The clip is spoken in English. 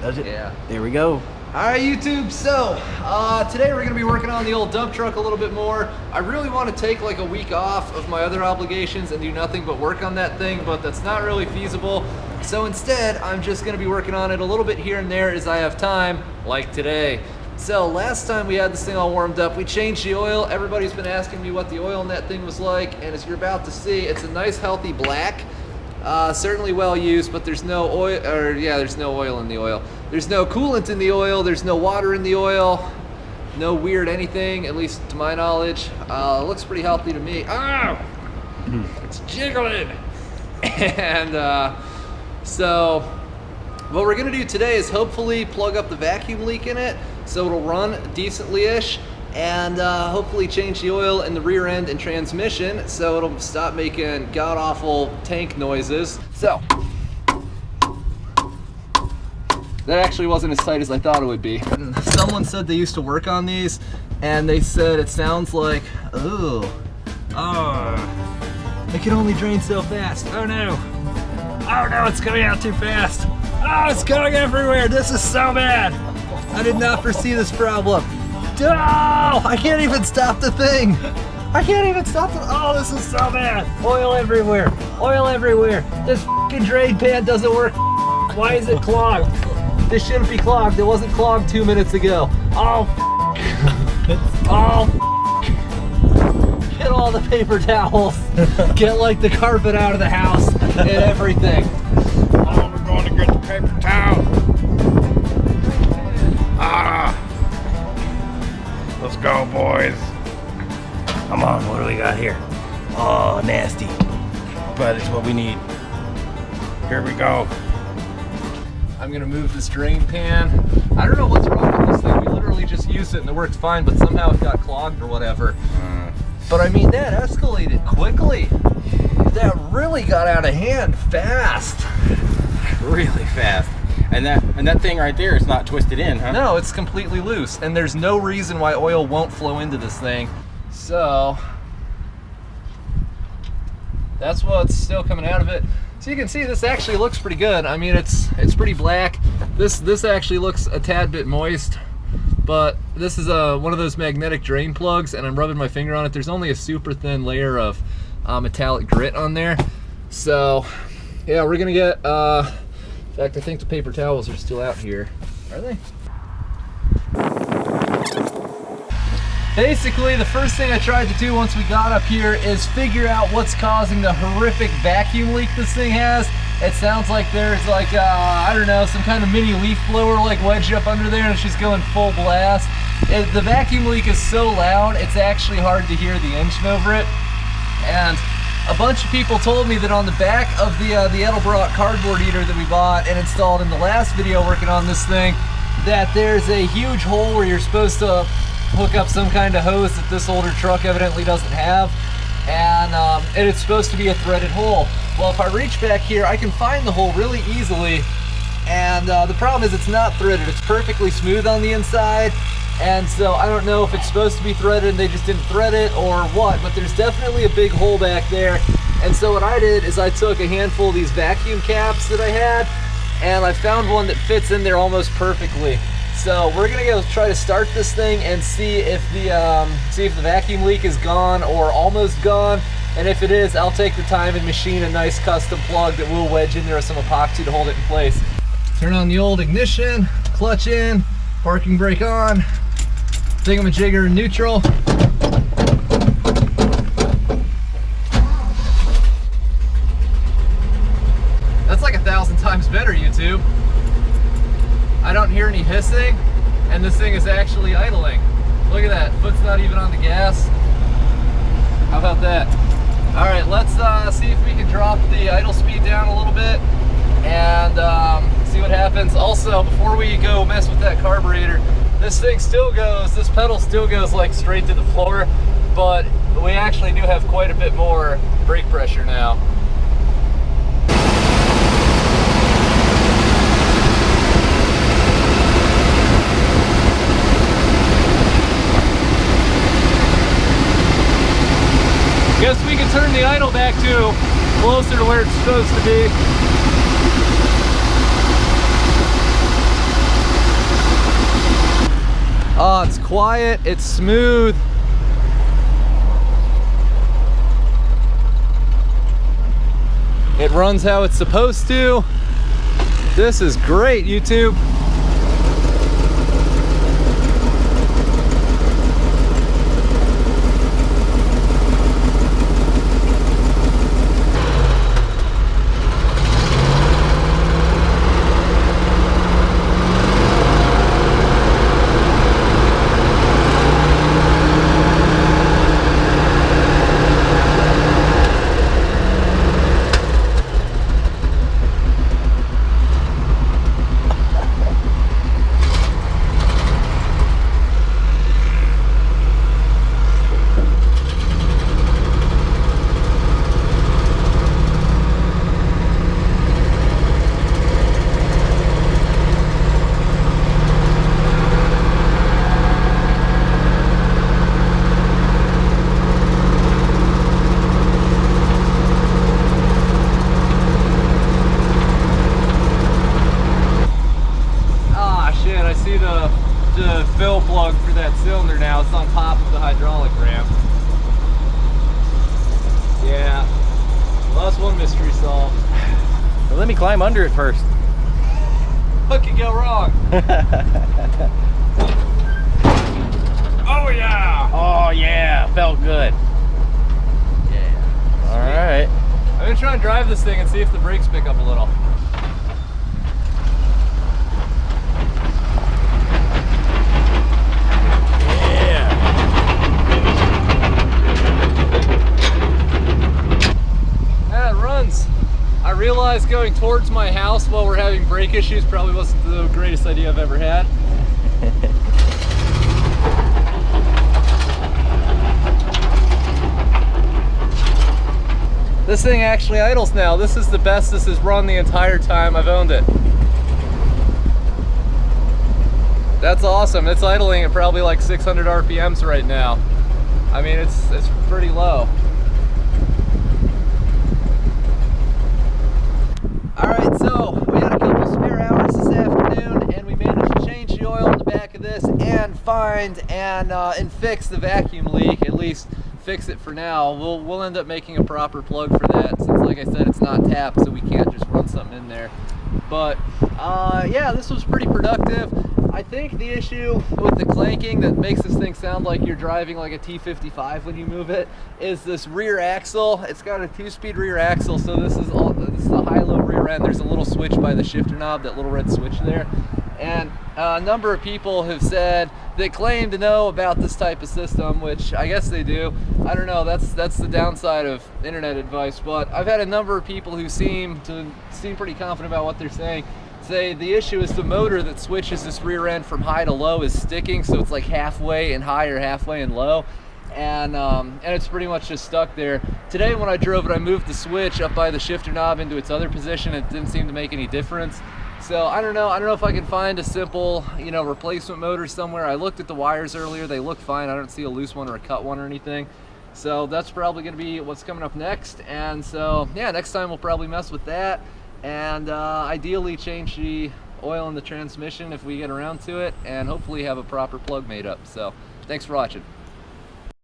Does it? Yeah. There we go. All right, YouTube, so today we're gonna be working on the old dump truck a little bit more. I really want to take like a week off of my other obligations and do nothing but work on that thing, but that's not really feasible. So instead, I'm just gonna be working on it a little bit here and there as I have time, like today. So last time we had this thing all warmed up, we changed the oil. Everybody's been asking me what the oil in that thing was like, and as you're about to see, it's a nice healthy black. Certainly well used, but there's no oil, or yeah, there's no oil in the oil. There's no coolant in the oil, there's no water in the oil, no weird anything, at least to my knowledge. It looks pretty healthy to me. Oh, it's jiggling. And so what we're gonna do today is hopefully plug up the vacuum leak in it so it'll run decently-ish, and hopefully change the oil in the rear end and transmission so it'll stop making god-awful tank noises. So, that actually wasn't as tight as I thought it would be. Someone said they used to work on these, and they said it sounds like, oh, it can only drain so fast. Oh no, it's coming out too fast. Oh, it's going everywhere. This is so bad. I did not foresee this problem. Oh, I can't even stop the thing. I can't even stop the, oh, this is so bad. Oil everywhere, oil everywhere. This fucking drain pan doesn't work. Why is it clogged? This shouldn't be clogged. It wasn't clogged 2 minutes ago. Oh, oh, get all the paper towels. Get like the carpet out of the house and everything. Oh, we're going to get the paper towel. Let's go, boys. Come on, what do we got here? Oh, nasty. But it's what we need. Here we go. I'm gonna move this drain pan. I don't know what's wrong with this thing. We literally just used it and it worked fine, but somehow it got clogged or whatever. But I mean, that escalated quickly. That really got out of hand fast. Really fast. And that thing right there is not twisted in, huh? No, it's completely loose, and there's no reason why oil won't flow into this thing. So that's what's still coming out of it. So you can see this actually looks pretty good. I mean, it's pretty black. This actually looks a tad bit moist, but this is one of those magnetic drain plugs, and I'm rubbing my finger on it. There's only a super thin layer of metallic grit on there. So yeah, we're gonna get in fact, I think the paper towels are still out here. Are they? Basically, the first thing I tried to do once we got up here is figure out what's causing the horrific vacuum leak this thing has. It sounds like there's like, I don't know, some kind of mini leaf blower like wedged up under there and it's just going full blast. The vacuum leak is so loud, it's actually hard to hear the engine over it. And a bunch of people told me that on the back of the Edelbrock cardboard eater that we bought and installed in the last video working on this thing, that there's a huge hole where you're supposed to hook up some kind of hose that this older truck evidently doesn't have, and it's supposed to be a threaded hole. Well, if I reach back here, I can find the hole really easily, and the problem is it's not threaded. It's perfectly smooth on the inside. And so I don't know if it's supposed to be threaded and they just didn't thread it or what, but there's definitely a big hole back there. And so what I did is I took a handful of these vacuum caps that I had, and I found one that fits in there almost perfectly. So we're gonna go try to start this thing and see if the vacuum leak is gone or almost gone. And if it is, I'll take the time and machine a nice custom plug that we'll wedge in there with some epoxy to hold it in place. Turn on the old ignition, clutch in, parking brake on. Thingamajigger in neutral. That's like 1,000 times better, YouTube. I don't hear any hissing, and this thing is actually idling. Look at that, foot's not even on the gas. How about that? All right, let's see if we can drop the idle speed down a little bit and see what happens. Also, before we go mess with that carburetor, this thing still goes, this pedal still goes like straight to the floor, but we actually do have quite a bit more brake pressure now. Guess we can turn the idle back to closer to where it's supposed to be. It's quiet, it's smooth. It runs how it's supposed to. This is great, YouTube. The fill plug for that cylinder now. It's on top of the hydraulic ramp. Yeah, well, that's one mystery solved. Well, let me climb under it first. What could go wrong? Oh yeah! Oh yeah, felt good. Yeah. All right. I'm gonna try and drive this thing and see if the brakes pick up a little. I realized going towards my house while we're having brake issues probably wasn't the greatest idea I've ever had. This thing actually idles now. This is the best this has run the entire time I've owned it. That's awesome. It's idling at probably like 600 RPMs right now. I mean, it's pretty low. Alright, so we had a couple spare hours this afternoon and we managed to change the oil in the back of this and find and fix the vacuum leak, at least fix it for now. We'll end up making a proper plug for that since, like I said, it's not tapped, so we can't just run something in there. But yeah, this was pretty productive. I think the issue with the clanking that makes this thing sound like you're driving like a T55 when you move it is this rear axle. It's got a 2-speed rear axle, so this is the high-low rear end. There's a little switch by the shifter knob, that little red switch there. And a number of people have said they claim to know about this type of system, which I guess they do. I don't know, that's the downside of internet advice, but I've had a number of people who seem pretty confident about what they're saying. Say the issue is the motor that switches this rear end from high to low is sticking, so it's like halfway in high or halfway in low, and it's pretty much just stuck there. Today when I drove it, I moved the switch up by the shifter knob into its other position. It didn't seem to make any difference. So I don't know if I can find a simple, replacement motor somewhere. I looked at the wires earlier, they look fine. I don't see a loose one or a cut one or anything. So that's probably gonna be what's coming up next. And so yeah, next time we'll probably mess with that. And ideally change the oil in the transmission if we get around to it, and hopefully have a proper plug made up. So thanks for watching.